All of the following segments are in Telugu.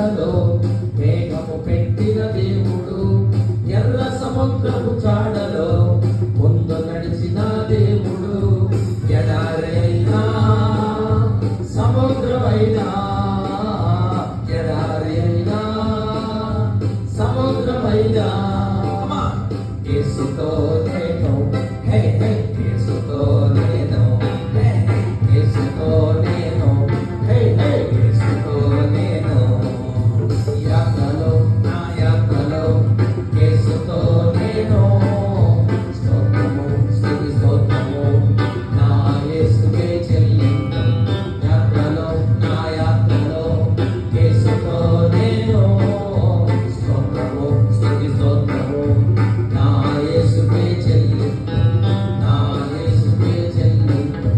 నీడలో మేఘము పెట్టిన దేవుడు, ఎర్ర సముద్రపు చాడలో ముందు నడిచిన దేవుడు, ఎడారైనా సముద్రమైనా ఎడారి అయినా సముద్రమైనా యేసుతో నేను హే హే యేసుతో నేను హే హే యేసుతో నేను హే హే యేసుతో నేను యాత్రలో నా యాత్రలో యేసుతో నేను స్తోత్రము స్తుతి స్తోత్రము నా యేసుకే చెల్లించు యాత్రలో నా యాత్రలో యేసుతో నేను స్తోత్రము స్తుతి స్తోత్రము నా యేసుకే చెల్లించు నా యేసుకే చెల్లించు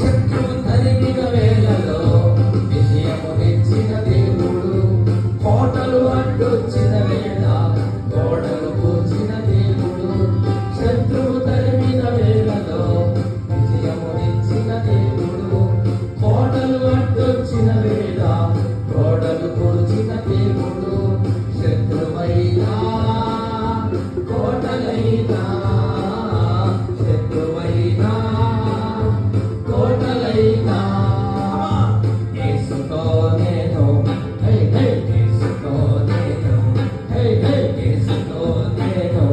శత్రువు తరిమిన వేళలో విజయము ఇచ్చిన దేవుడు, కోటలు అడ్డొచ్చిన వేళ గోడలు కూర్చిన దేవుడు, శత్రువు తరిమిన వేళలో విజయము ఇచ్చిన దేవుడు, కోటలు అడ్డొచ్చిన వేళ గోడలు కూర్చిన దేవుడు, శత్రువైనా కోటలైనా శత్రువైనా కోటలైనా యేసుతో నేను హే హే యేసుతో నేను హే హే యేసుతో నేను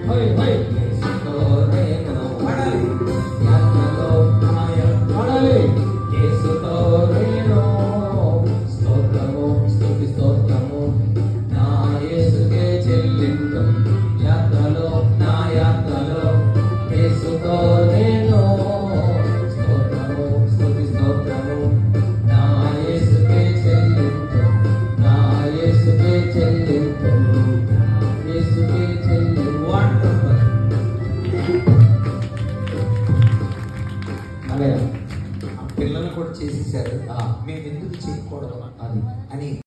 హే హే యేసుతో నేను యాత్రలో పడాలి యేసుతో నేను స్తోత్రము స్తుతి స్తోత్రము నా యేసుకే చెల్లించు యాత్రలో నా యాత్రలో యేసుతో నేను స్తోత్రము స్తుతి స్తోత్రము నా యేసుకే చెల్లించు నా యేసుకే చెల్లించు నా యేసుకే చెల్లించు. వండర్ఫుల్. ఆ పిల్లలు కూడా చేసేసారు, మేము ఎందుకు చేయకూడదు అది అని